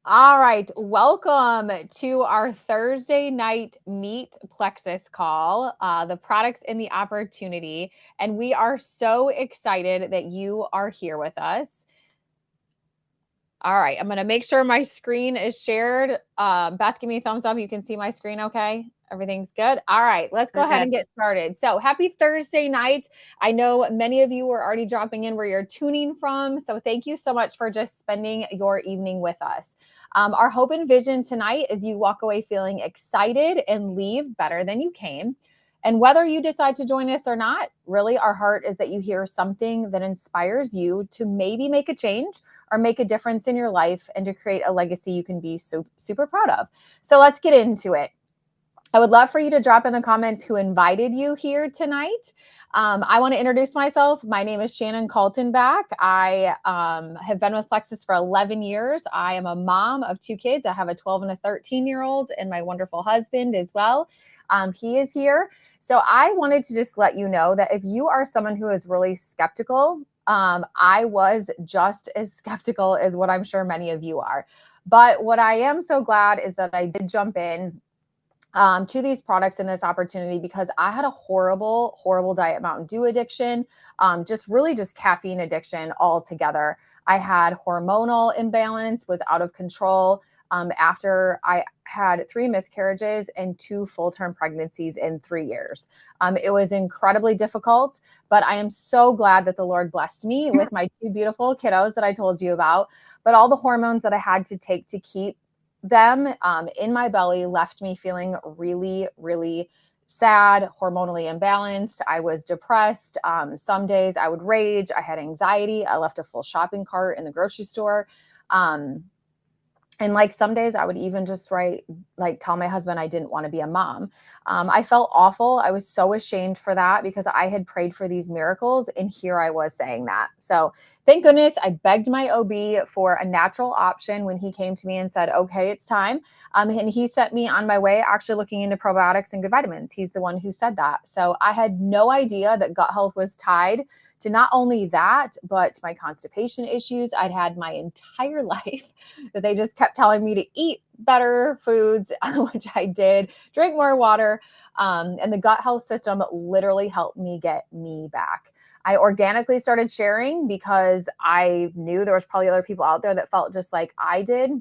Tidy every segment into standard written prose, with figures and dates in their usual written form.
All right, welcome to our Thursday night Meet Plexus call, the products and the opportunity. And we are so excited that you are here with us. All right, I'm going to make sure my screen is shared. Beth, give me a thumbs up. You can see my screen okay? Everything's good. All right, let's go We're ahead good. and get started. So, happy Thursday night. I know many of you are already dropping in where you're tuning from. So, thank you so much for just spending your evening with us. Our hope and vision tonight is you walk away feeling excited and leave better than you came. And whether you decide to join us or not, really, our heart is that you hear something that inspires you to maybe make a change or make a difference in your life and to create a legacy you can be so super proud of. So let's get into it. I would love for you to drop in the comments who invited you here tonight. I want to introduce myself. My name is Shannon Kaltenbach. I have been with Plexus for 11 years. I am a mom of two kids. I have a 12 and a 13-year-old and my wonderful husband as well. He is here. So I wanted to just let you know that if you are someone who is really skeptical, I was just as skeptical as what I'm sure many of you are. But what I am so glad is that I did jump in to these products and this opportunity because I had a horrible, horrible Diet Mountain Dew addiction, just caffeine addiction altogether. I had hormonal imbalance, was out of control. After I had three miscarriages and two full-term pregnancies in 3 years. It was incredibly difficult, but I am so glad that the Lord blessed me with my two beautiful kiddos that I told you about. But all the hormones that I had to take to keep them in my belly left me feeling really, really sad, hormonally imbalanced. I was depressed. Some days I would rage. I had anxiety. I left a full shopping cart in the grocery store. Um, and like some days I would even just tell my husband I didn't want to be a mom. I felt awful. I was so ashamed for that because I had prayed for these miracles and here I was saying that. So thank goodness I begged my OB for a natural option when he came to me and said, okay, it's time. And he sent me on my way actually looking into probiotics and good vitamins. He's the one who said that. So I had no idea that gut health was tied to not only that, but my constipation issues I'd had my entire life that they just kept telling me to eat better foods, which I did, drink more water. And the gut health system literally helped me get me back. I organically started sharing because I knew there was probably other people out there that felt just like I did.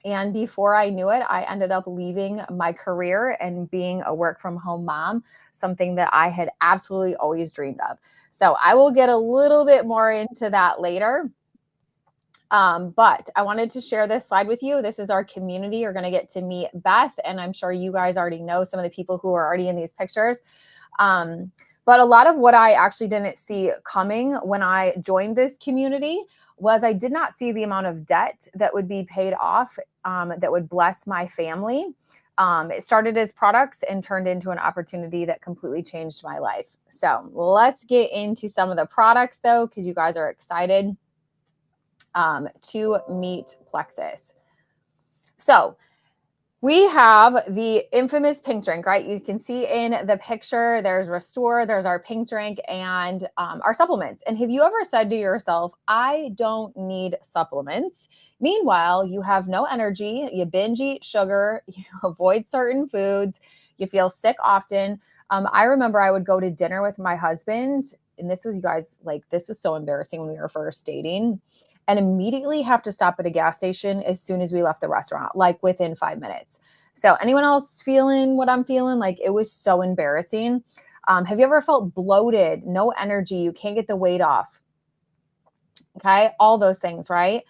And before I knew it, I ended up leaving my career and being a work from home mom, something that I had absolutely always dreamed of. So I will get a little bit more into that later. But I wanted to share this slide with you. This is our community. You're going to get to meet Beth, and I'm sure you guys already know some of the people who are already in these pictures. But a lot of what I actually didn't see coming when I joined this community was I did not see the amount of debt that would be paid off that would bless my family. It started as products and turned into an opportunity that completely changed my life. So let's get into some of the products though, because you guys are excited to meet Plexus. So we have the infamous pink drink, right? You can see in the picture, there's Restore, there's our pink drink, and our supplements. And have you ever said to yourself, I don't need supplements? Meanwhile, you have no energy, you binge eat sugar, you avoid certain foods, you feel sick often. I remember I would go to dinner with my husband, and this was, you guys, like, this was so embarrassing when we were first dating and immediately have to stop at a gas station as soon as we left the restaurant, like within 5 minutes. So, anyone else feeling what I'm feeling? Like, it was so embarrassing. Have you ever felt bloated, no energy, you can't get the weight off? Okay, all those things, right?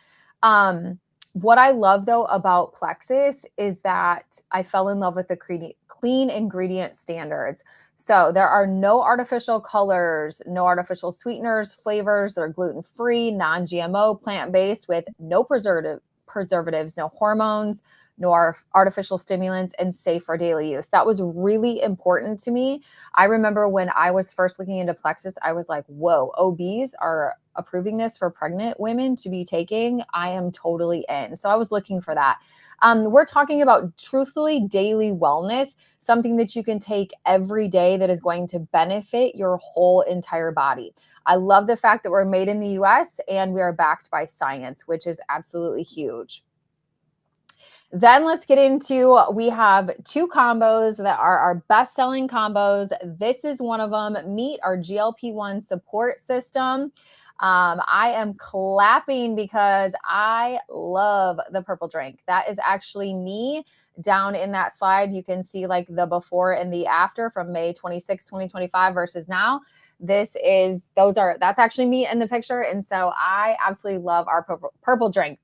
What I love though about Plexus is that I fell in love with the clean ingredient standards. So there are no artificial colors, no artificial sweeteners, flavors. They're gluten free, non GMO, plant based with no preservatives, no hormones, no artificial stimulants, and safe for daily use. That was really important to me. I remember when I was first looking into Plexus, I was like, whoa, OBs are approving this for pregnant women to be taking. I am totally in. So I was looking for that. We're talking about truthfully daily wellness, something that you can take every day that is going to benefit your whole entire body. I love the fact that we're made in the US and we are backed by science, which is absolutely huge. Then let's get into, we have two combos that are our best-selling combos. This is one of them. Meet our GLP-1 support system. I am clapping because I love the purple drink. That is actually me down in that slide. You can see like the before and the after from May 26, 2025 versus now. That's actually me in the picture. And so I absolutely love our purple drink.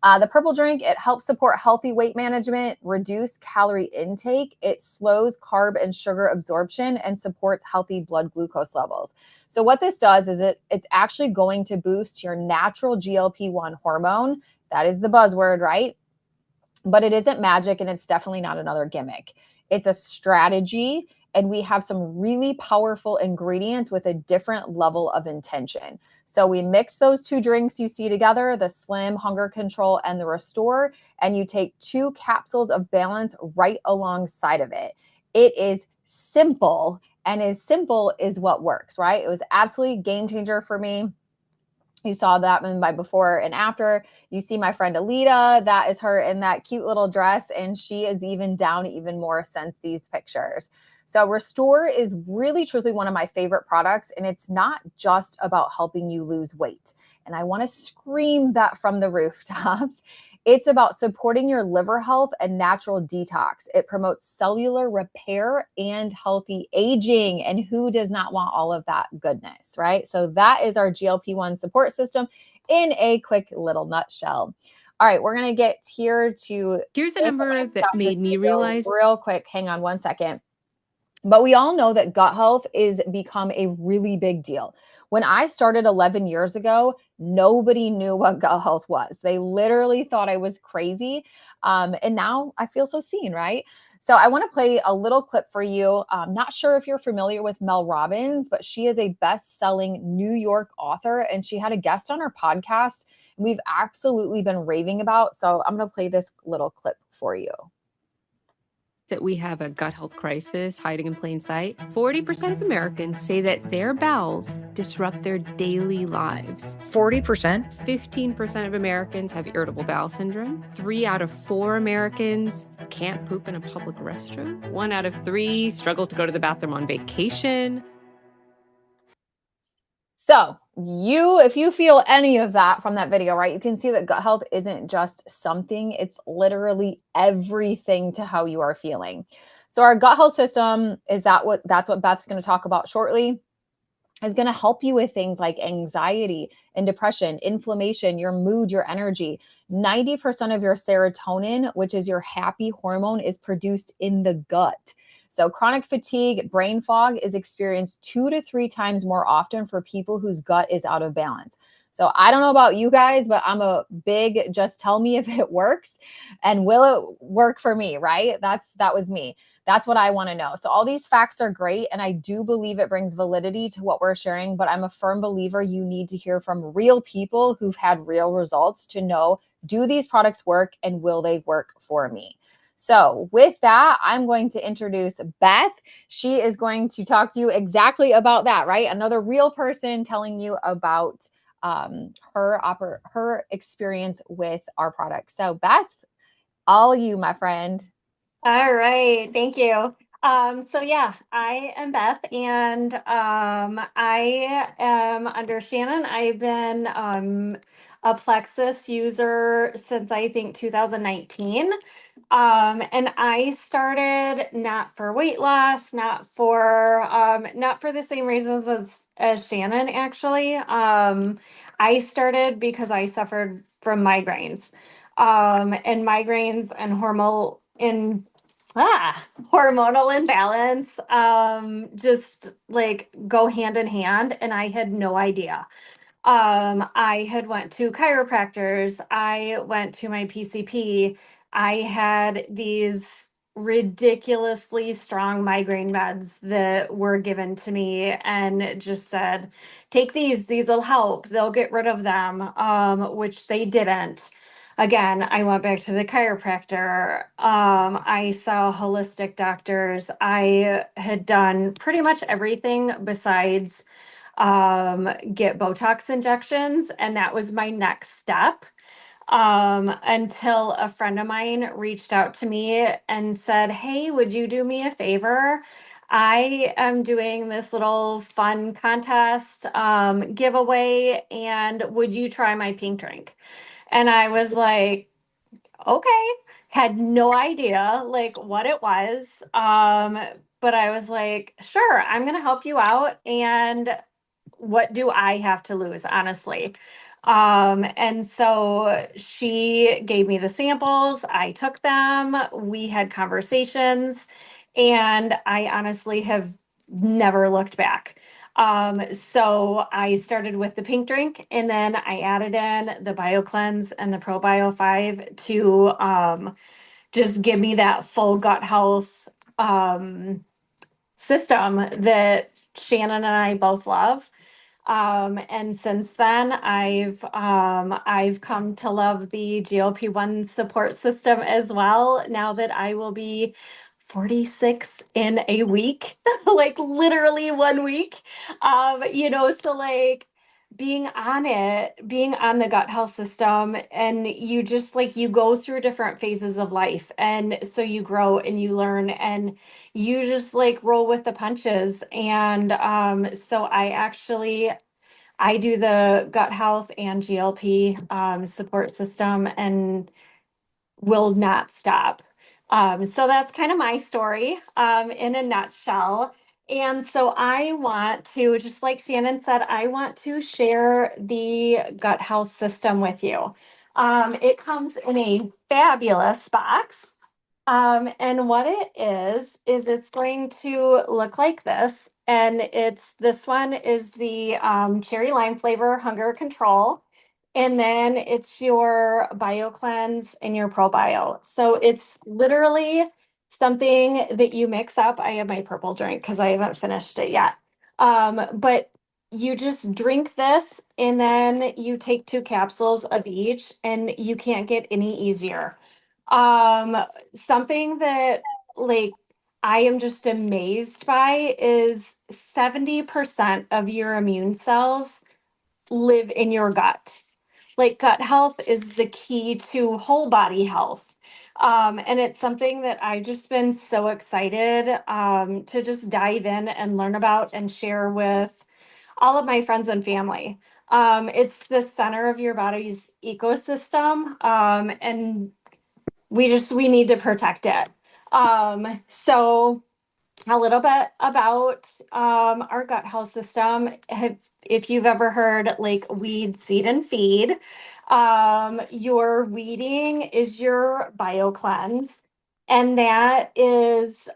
The purple drink, it helps support healthy weight management, reduce calorie intake. It slows carb and sugar absorption and supports healthy blood glucose levels. So what this does is it's actually going to boost your natural GLP-1 hormone. That is the buzzword, right? But it isn't magic, and it's definitely not another gimmick. It's a strategy, and we have some really powerful ingredients with a different level of intention. So we mix those two drinks you see together, the Slim, Hunger Control, and the Restore, and you take 2 capsules of Balance right alongside of it. It is simple, and as simple is what works, right? It was absolutely game changer for me. You saw that in my before and after. You see my friend Alita, that is her in that cute little dress, and she is even down even more since these pictures. So Restore is really truly one of my favorite products, and it's not just about helping you lose weight. And I want to scream that from the rooftops. It's about supporting your liver health and natural detox. It promotes cellular repair and healthy aging. And who does not want all of that goodness, right? So that is our GLP-1 support system in a quick little nutshell. All right, we're going to get here to Here's a this. I'm number gonna that stop this made me video realize real quick. Hang on one second. But we all know that gut health is become a really big deal. When I started 11 years ago, nobody knew what gut health was. They literally thought I was crazy. And now I feel so seen, right? So I want to play a little clip for you. I'm not sure if you're familiar with Mel Robbins, but she is a best-selling New York author, and she had a guest on her podcast. And we've absolutely been raving about. So I'm going to play this little clip for you. that we have a gut health crisis hiding in plain sight. 40% of Americans say that their bowels disrupt their daily lives. 40%? 15% of Americans have irritable bowel syndrome. 3 out of 4 Americans can't poop in a public restroom. 1 out of 3 struggle to go to the bathroom on vacation. So if you feel any of that from that video, right, you can see that gut health isn't just something, it's literally everything to how you are feeling. So our gut health system that's what Beth's going to talk about shortly, is going to help you with things like anxiety and depression, inflammation, your mood, your energy. 90% of your serotonin, which is your happy hormone, is produced in the gut. So chronic fatigue, brain fog is experienced 2 to 3 times more often for people whose gut is out of balance. So I don't know about you guys, but I'm a big just tell me if it works, and will it work for me, right? That was me. That's what I want to know. So all these facts are great, and I do believe it brings validity to what we're sharing, but I'm a firm believer you need to hear from real people who've had real results to know, do these products work and will they work for me? So with that, I'm going to introduce Beth. She is going to talk to you exactly about that, right? Another real person telling you about her experience with our product. So Beth, all you, my friend. All right, thank you. So yeah, I am Beth, and I am under Shannon. I've been a Plexus user since I think 2019. And I started not for weight loss, not for the same reasons as Shannon actually. I started because I suffered from migraines. And migraines and hormonal imbalance just like go hand in hand, and I had no idea. I had went to chiropractors, I went to my PCP. I had these ridiculously strong migraine meds that were given to me and just said, take these will help, they'll get rid of them, which they didn't. Again, I went back to the chiropractor. I saw holistic doctors. I had done pretty much everything besides get Botox injections, and that was my next step. until a friend of mine reached out to me and said, "Hey, would you do me a favor? I am doing this little fun contest giveaway, and would you try my pink drink?" And I was like, okay, had no idea like what it was. But I was like, sure, I'm gonna help you out. And what do I have to lose, honestly? And so she gave me the samples, I took them, we had conversations, and I honestly have never looked back. So I started with the pink drink, and then I added in the Bio Cleanse and the ProBio 5 to just give me that full gut health system that Shannon and I both love. And since then, I've come to love the GLP-1 support system as well. Now that I will be 46 in a week, like literally 1 week. So like being on the gut health system, and you just like you go through different phases of life, and so you grow and you learn, and you just like roll with the punches. And so I do the gut health and GLP support system and will not stop. So that's kind of my story in a nutshell. And so I want to, just like Shannon said, I want to share the gut health system with you. It comes in a fabulous box. And what it is it's going to look like this. And this one is the cherry lime flavor hunger control. And then it's your bio cleanse and your probio. So it's literally something that you mix up. I have my purple drink because I haven't finished it yet. But you just drink this, and then you take 2 capsules of each, and you can't get any easier. Um, Something that like I am just amazed by is 70% of your immune cells live in your gut. Like gut health is the key to whole body health. And it's something that I just been so excited to just dive in and learn about and share with all of my friends and family. It's the center of your body's ecosystem, and we need to protect it. So a little bit about our gut health system. If you've ever heard like weed, seed, and feed, your weeding is your bio cleanse, and that is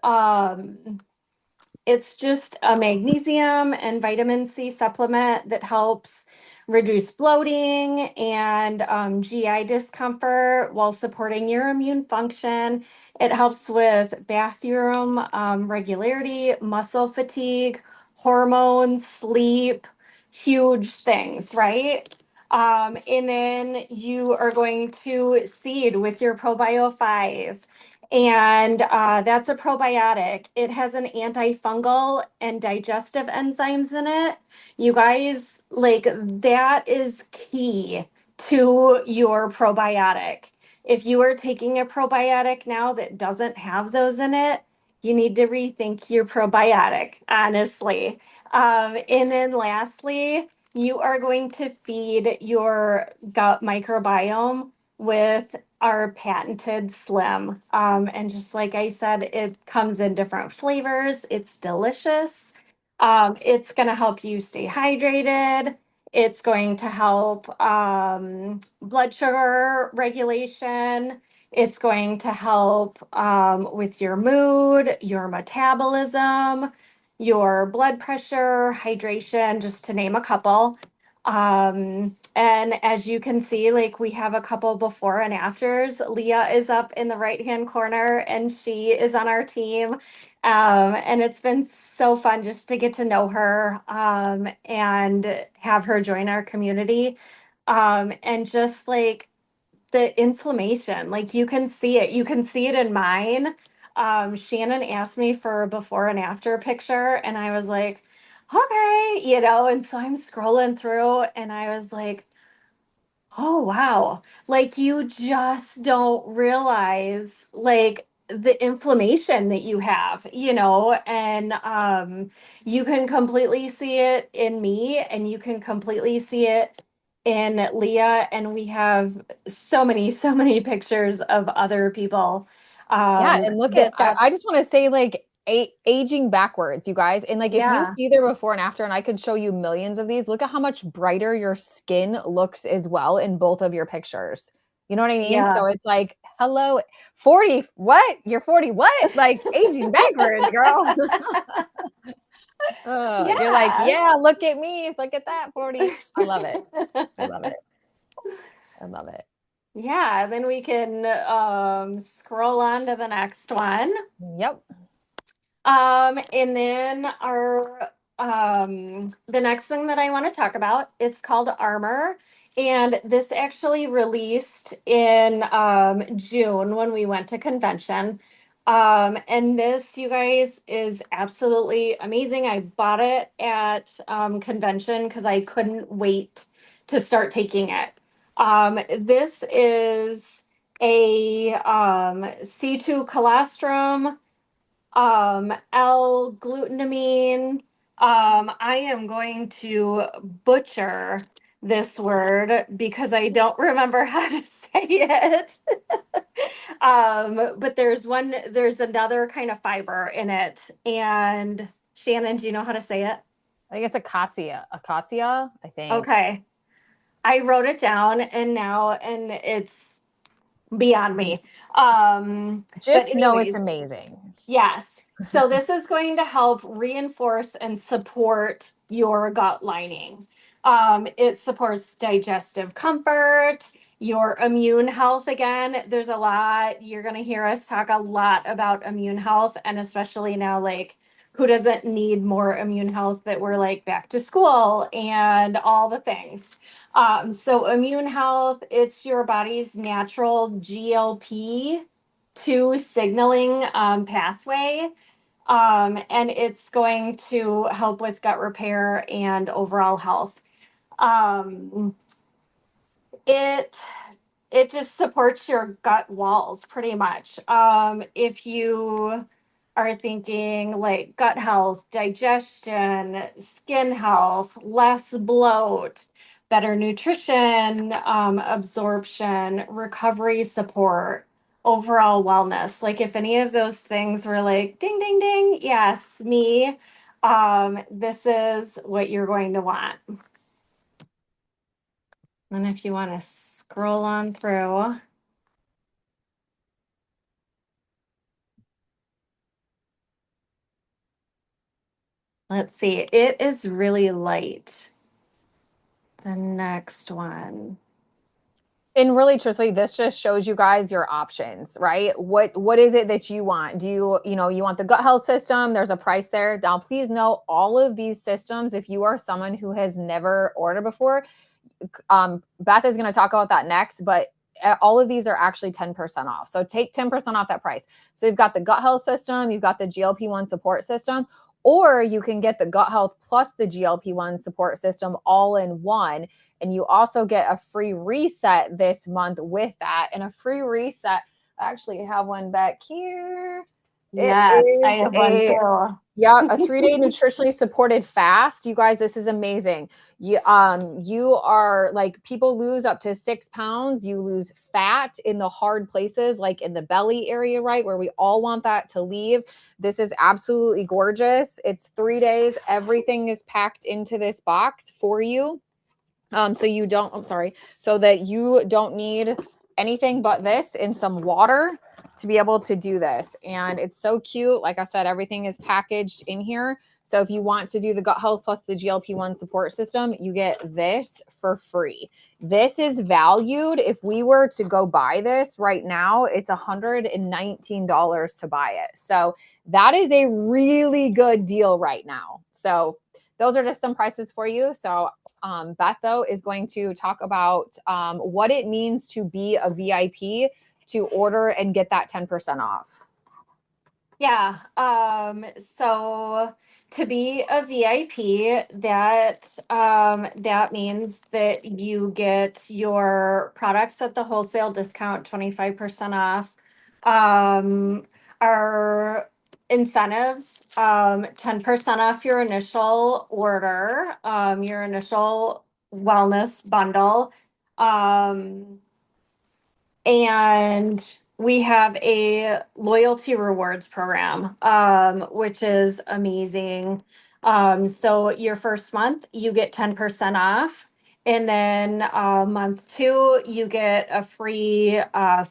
it's just a magnesium and vitamin C supplement that helps reduce bloating and GI discomfort while supporting your immune function. It helps with bathroom regularity, muscle fatigue, hormones, sleep, huge things, right? And then you are going to seed with your ProBio 5, and that's a probiotic. It has an antifungal and digestive enzymes in it. You guys, like that is key to your probiotic. If you are taking a probiotic now that doesn't have those in it, you need to rethink your probiotic, honestly. And then lastly, you are going to feed your gut microbiome with our patented Slim. And just like I said, it comes in different flavors. It's delicious. It's going to help you stay hydrated. It's going to help blood sugar regulation. It's going to help with your mood, your metabolism, your blood pressure, hydration, just to name a couple. And as you can see, like we have a couple before and afters. Leah is up in the right hand corner, and she is on our team. And it's been so fun just to get to know her and have her join our community. And just like the inflammation, like you can see it in mine. Shannon asked me for a before and after picture, and I was like, okay, and so I'm scrolling through, and I was like, Oh, wow. Like you just don't realize like the inflammation that you have, and you can completely see it in me and you can completely see it in Leah, and we have so many pictures of other people Yeah, and look at I just that's want to say like aging backwards, you guys. And like if you yeah. see their before and after, and I could show you millions of these, look at how much brighter your skin looks as well in both of your pictures. You know what I mean? Yeah. So it's like, hello, 40, what? You're 40, what? Like aging backwards, girl. You're like, Yeah. yeah, look at me. Look at that 40. I love it. I love it. I love it. Yeah, then we can scroll on to the next one. Yep. And then our the next thing that I want to talk about is called Armor. And this actually released in June when we went to convention. And this, you guys, is absolutely amazing. I bought it at convention because I couldn't wait to start taking it. This is a C2 colostrum, L-glutamine. I am going to butcher this word because I don't remember how to say it. But there's another kind of fiber in it. And Shannon, do you know how to say it? I guess acacia, I think. Okay. I wrote it down and it's beyond me. But Just know it's anyways, amazing. yes. So this is going to help reinforce and support your gut lining. It supports digestive comfort, your immune health. Again, there's a lot. You're going to hear us talk a lot about immune health, and especially now, like, who doesn't need more immune health that we're like back to school and all the things. So immune health, it's your body's natural GLP-2 signaling pathway. And it's going to help with gut repair and overall health. Um, it it just supports your gut walls pretty much. If you are thinking like gut health, digestion, skin health, less bloat, better nutrition, absorption, recovery support, overall wellness. Like if any of those things were like ding, ding, ding, yes, me, this is what you're going to want. And if you want to scroll on through. Let's see. It is really light. The next one. And really truthfully, this just shows you guys your options, right? What is it that you want? Do you want the gut health system? There's a price there. Now, please know all of these systems, if you are someone who has never ordered before, Beth is going to talk about that next, but all of these are actually 10% off. So take 10% off that price. So you've got the gut health system, you've got the GLP-1 support system, or you can get the gut health plus the GLP-1 support system all in one. And you also get a free reset this month with that. And a free reset, I actually have one back here. It Yes, I is have one too. a 3-day nutritionally supported fast. You guys, this is amazing. You are like, people lose up to 6 pounds. You lose fat in the hard places, like in the belly area, right? Where we all want that to leave. This is absolutely gorgeous. It's 3 days. Everything is packed into this box for you. So you don't, I'm sorry, so that you don't need anything but this and some water to be able to do this. And it's so cute. Like I said, everything is packaged in here. So if you want to do the gut health plus the GLP-1 support system, you get this for free. This is valued. If we were to go buy this right now, it's $119 to buy it. So that is a really good deal right now. So those are just some prices for you. So Beth, though, is going to talk about what it means to be a VIP to order and get that 10% off. Yeah. So to be a VIP, that means that you get your products at the wholesale discount, 25% off. Um, our incentives, 10% off your initial order, your initial wellness bundle. Um, and we have a loyalty rewards program, which is amazing. So your first month, you get 10% off. And then month two, you get a free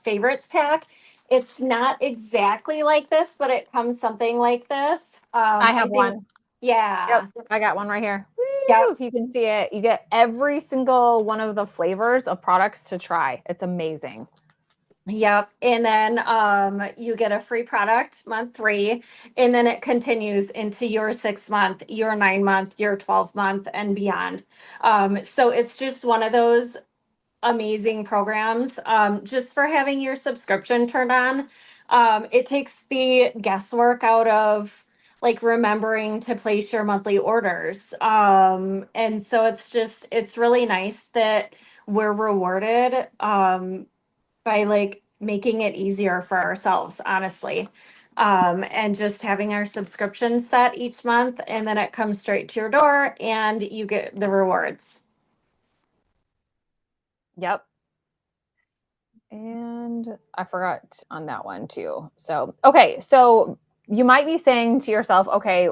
favorites pack. It's not exactly like this, but it comes something like this. I I have think, one. Yep, yeah, I got one right here. yep. Woo, if you can see it, you get every single one of the flavors of products to try. It's amazing. Yep. And then you get a free product month three, and then it continues into your 6 month, your 9 month, your 12 month, and beyond. So it's just one of those amazing programs just for having your subscription turned on. It takes the guesswork out of like remembering to place your monthly orders. And so it's really nice that we're rewarded. By like making it easier for ourselves, honestly. And just having our subscription set each month, and then it comes straight to your door and you get the rewards. Yep. And I forgot on that one too. So, okay. So you might be saying to yourself, okay,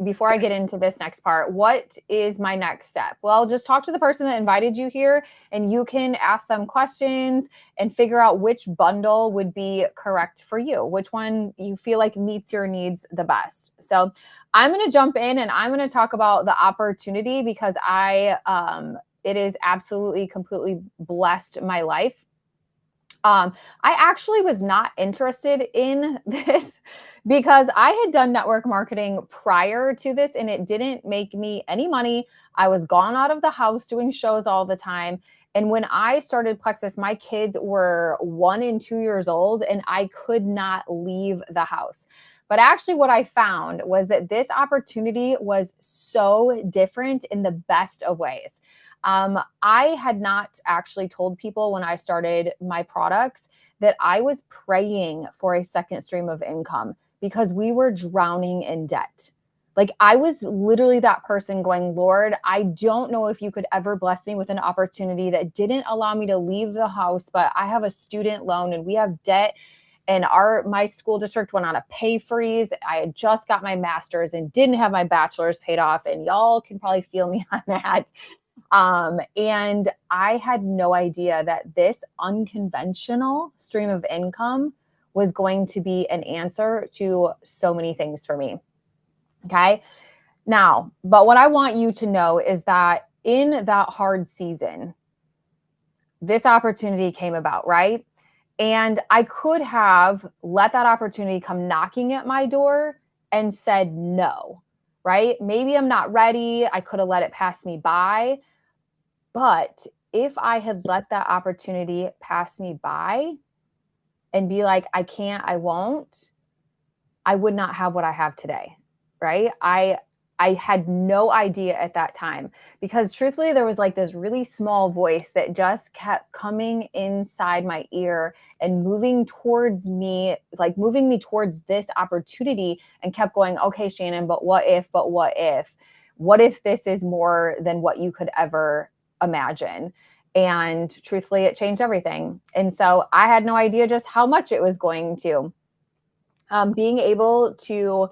before I get into this next part, what is my next step? Well, just talk to the person that invited you here and you can ask them questions and figure out which bundle would be correct for you, which one you feel like meets your needs the best. So I'm going to jump in and I'm going to talk about the opportunity because it is absolutely completely blessed my life. I actually was not interested in this because I had done network marketing prior to this and it didn't make me any money. I was gone out of the house doing shows all the time. And when I started Plexus, my kids were 1 and 2 years old and I could not leave the house. But actually, what I found was that this opportunity was so different in the best of ways. I had not actually told people when I started my products that I was praying for a second stream of income because we were drowning in debt. Like I was literally that person going, Lord, I don't know if you could ever bless me with an opportunity that didn't allow me to leave the house, but I have a student loan and we have debt and my school district went on a pay freeze. I had just got my master's and didn't have my bachelor's paid off. And y'all can probably feel me on that. And I had no idea that this unconventional stream of income was going to be an answer to so many things for me. Okay. Now, but what I want you to know is that in that hard season, this opportunity came about, right? And I could have let that opportunity come knocking at my door and said no, right? Maybe I'm not ready. I could have let it pass me by. But if I had let that opportunity pass me by and be like, I can't, I won't, I would not have what I have today. Right. I had no idea at that time because truthfully, there was like this really small voice that just kept coming inside my ear and moving towards me, like moving me towards this opportunity and kept going, okay, Shannon, but what if, what if this is more than what you could ever imagine? And truthfully, it changed everything. And so I had no idea just how much it was going to. Being able to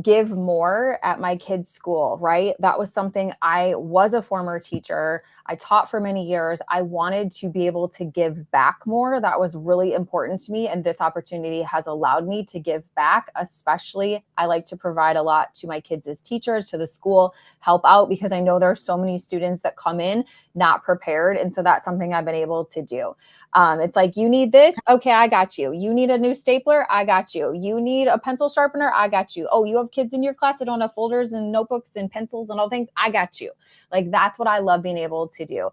give more at my kids' school, right? That was something. I was a former teacher. I taught for many years. I wanted to be able to give back more. That was really important to me. And this opportunity has allowed me to give back, especially I like to provide a lot to my kids as teachers, to the school, help out because I know there are so many students that come in not prepared. And so that's something I've been able to do. It's like, you need this. Okay, I got you. You need a new stapler. I got you. You need a pencil sharpener. I got you. Oh, you have kids in your class that don't have folders and notebooks and pencils and all things. I got you. Like, that's what I love being able to do.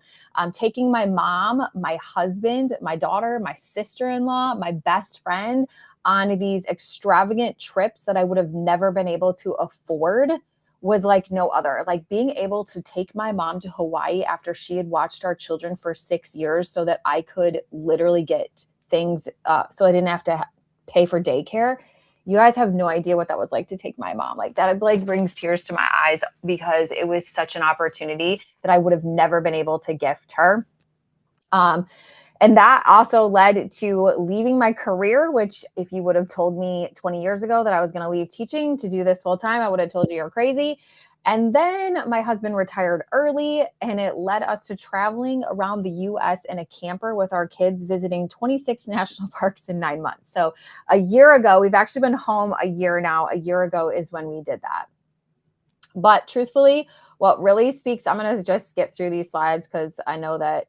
Taking my mom, my husband, my daughter, my sister-in-law, my best friend on these extravagant trips that I would have never been able to afford was like no other. Like being able to take my mom to Hawaii after she had watched our children for 6 years so that I could literally get things, so I didn't have to pay for daycare. You guys have no idea what that was like to take my mom. Like that like brings tears to my eyes because it was such an opportunity that I would have never been able to gift her. And that also led to leaving my career, which if you would have told me 20 years ago that I was going to leave teaching to do this full time, I would have told you you're crazy. And then my husband retired early, and it led us to traveling around the US in a camper with our kids, visiting 26 national parks in 9 months. So a year ago, we've actually been home a year now. A year ago is when we did that. But truthfully, what really speaks, I'm going to just skip through these slides because I know that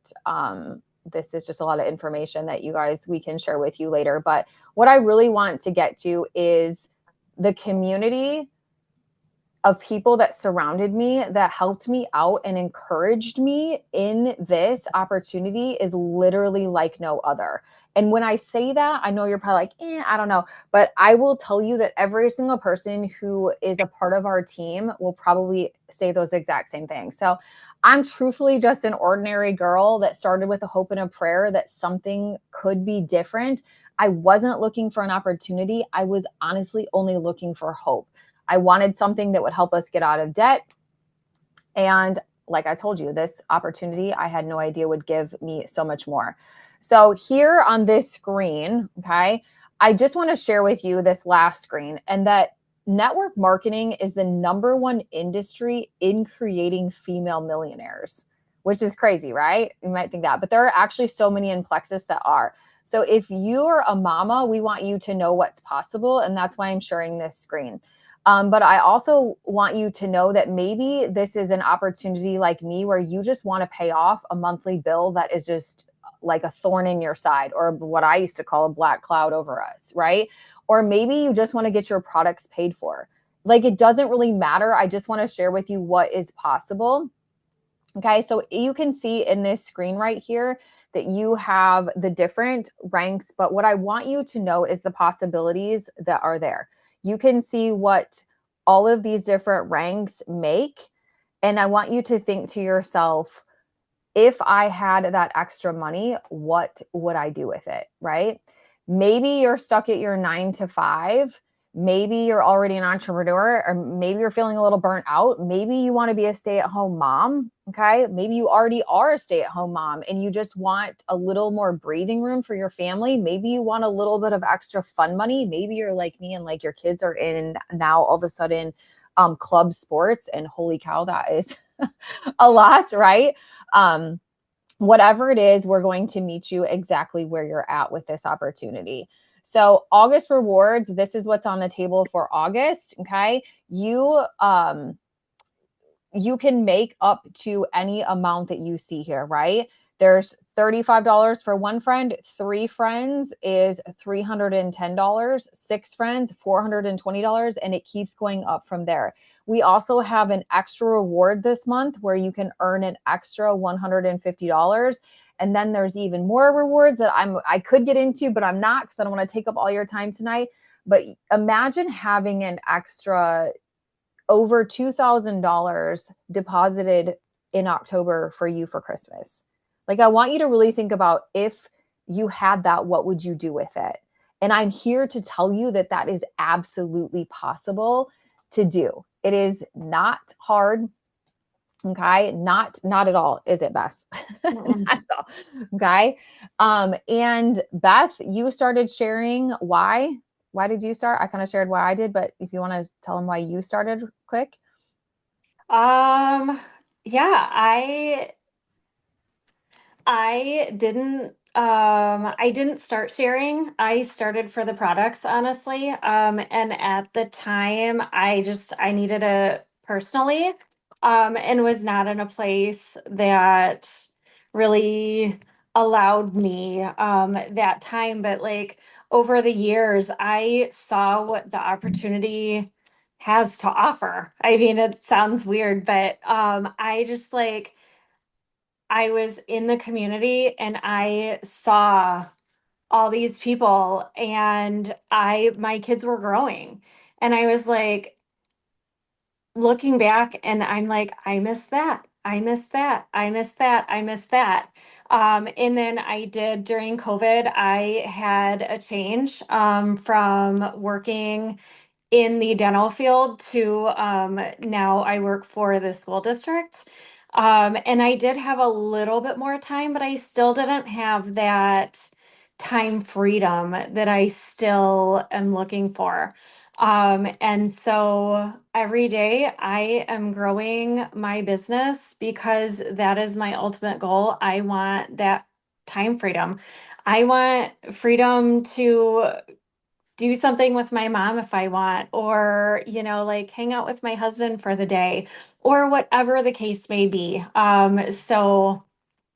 this is just a lot of information that you guys, we can share with you later. But what I really want to get to is the community of people that surrounded me, that helped me out and encouraged me in this opportunity is literally like no other. And when I say that, I know you're probably like, I don't know. But I will tell you that every single person who is a part of our team will probably say those exact same things. So I'm truthfully just an ordinary girl that started with a hope and a prayer that something could be different. I wasn't looking for an opportunity. I was honestly only looking for hope. I wanted something that would help us get out of debt. And like I told you, this opportunity, I had no idea would give me so much more. So here on this screen, okay, I just want to share with you this last screen, and that network marketing is the #1 industry in creating female millionaires, which is crazy, right? You might think that, but there are actually so many in Plexus that are. So if you're a mama, we want you to know what's possible. And that's why I'm sharing this screen. But I also want you to know that maybe this is an opportunity like me where you just want to pay off a monthly bill that is just like a thorn in your side, or what I used to call a black cloud over us, right? Or maybe you just want to get your products paid for. Like it doesn't really matter. I just want to share with you what is possible. Okay, so you can see in this screen right here that you have the different ranks, but what I want you to know is the possibilities that are there. You can see what all of these different ranks make, and I want you to think to yourself, if I had that extra money, what would I do with it, right? Maybe you're stuck at your 9 to 5. Maybe you're already an entrepreneur, or maybe you're feeling a little burnt out. Maybe you want to be a stay-at-home mom, okay? Maybe you already are a stay-at-home mom and you just want a little more breathing room for your family. Maybe you want a little bit of extra fun money. Maybe you're like me and like your kids are in now all of a sudden club sports, and holy cow, that is a lot, right? Whatever it is, we're going to meet you exactly where you're at with this opportunity. So August rewards, this is what's on the table for August. Okay. You can make up to any amount that you see here, right? There's $35 for one friend, 3 friends is $310, 6 friends, $420, and it keeps going up from there. We also have an extra reward this month where you can earn an extra $150. And then there's even more rewards that I could get into, but I'm not because I don't want to take up all your time tonight. But imagine having an extra over $2,000 deposited in October for you for Christmas. Like, I want you to really think about, if you had that, what would you do with it? And I'm here to tell you that that is absolutely possible to do. It is not hard. Okay. Not at all. Is it, Beth? Not at all. Okay. And Beth, you started sharing why. Why did you start? I kind of shared why I did, but if you want to tell them why you started quick. Yeah, I didn't start sharing. I started for the products, honestly. And at the time I needed it personally, and was not in a place that really allowed me that time. But like over the years, I saw what the opportunity has to offer. I mean, it sounds weird, but I just like I was in the community and I saw all these people and my kids were growing. And I was like looking back and I'm like, I miss that. I miss that. I miss that. I miss that. And then I did during COVID, I had a change from working in the dental field to now I work for the school district. And I did have a little bit more time, but I still didn't have that time freedom that I still am looking for. And so every day I am growing my business because that is my ultimate goal. I want that time freedom. I want freedom to do something with my mom if I want, or, like hang out with my husband for the day, or whatever the case may be. So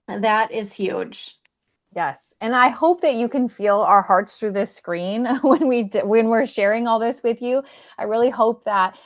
that is huge. Yes. And I hope that you can feel our hearts through this screen when we're sharing all this with you. I really hope that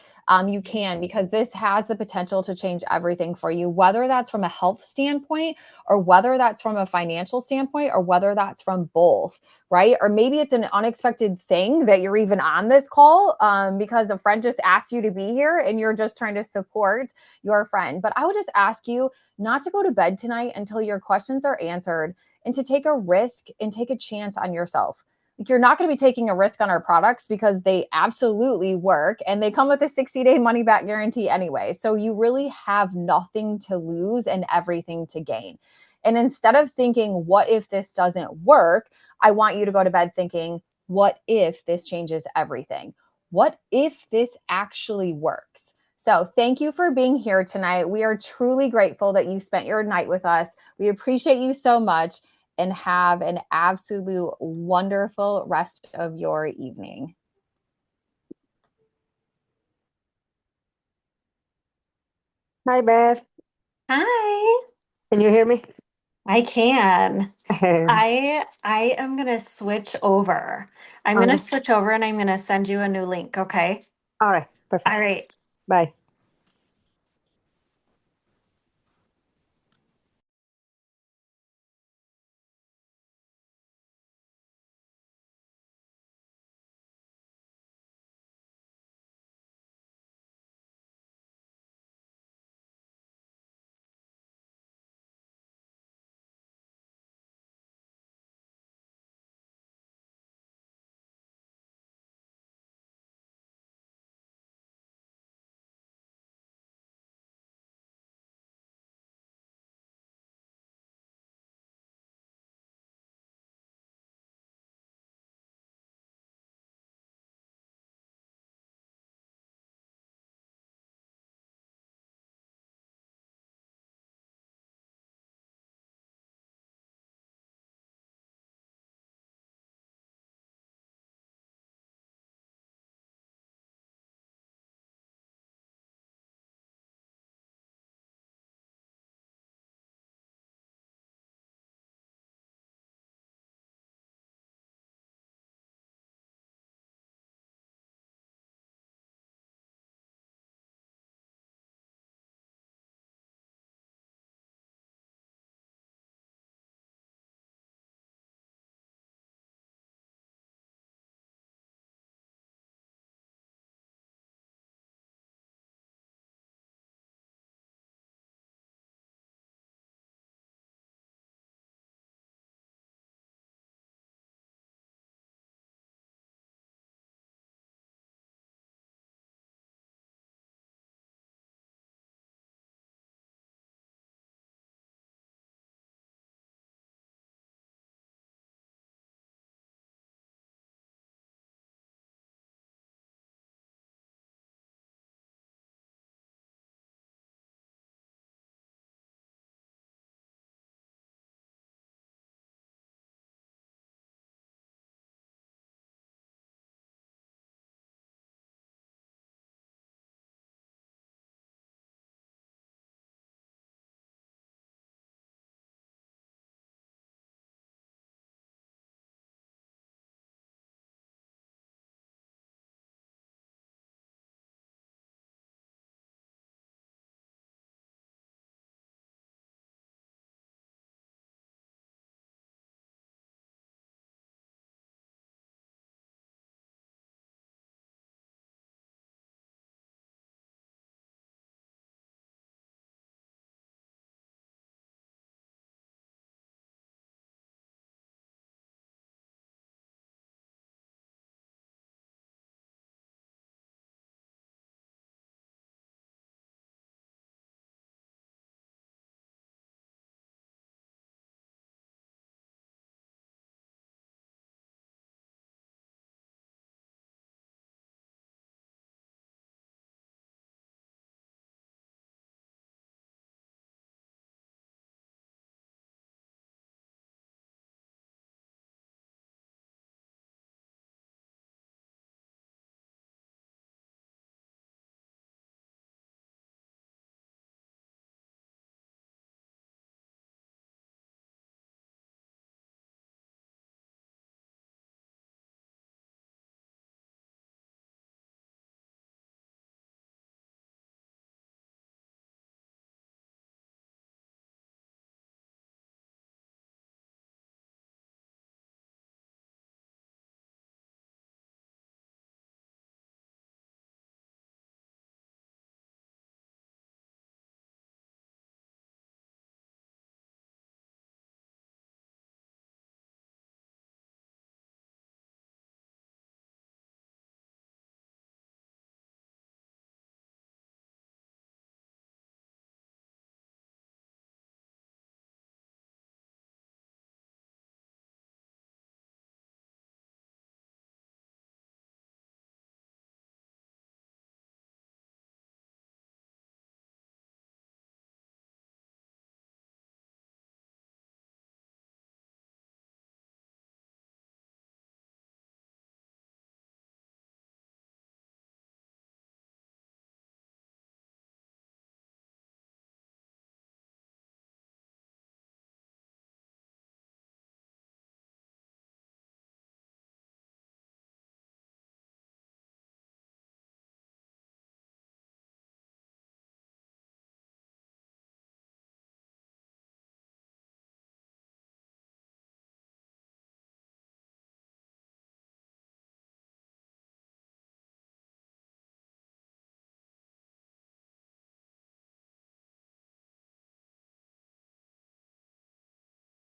you can, because this has the potential to change everything for you, whether that's from a health standpoint or whether that's from a financial standpoint or whether that's from both, right? Or maybe it's an unexpected thing that you're even on this call because a friend just asked you to be here and you're just trying to support your friend. But I would just ask you not to go to bed tonight until your questions are answered and to take a risk and take a chance on yourself. Like, you're not going to be taking a risk on our products because they absolutely work and they come with a 60-day money back guarantee anyway. So you really have nothing to lose and everything to gain. And instead of thinking, what if this doesn't work? I want you to go to bed thinking, what if this changes everything? What if this actually works? So thank you for being here tonight. We are truly grateful that you spent your night with us. We appreciate you so much, and have an absolute wonderful rest of your evening. Hi, Beth. Hi, Can you hear me? I can. All I am gonna switch over. I'm gonna right. switch over and I'm gonna send you a new link, okay? All right. All Perfect. right. Bye.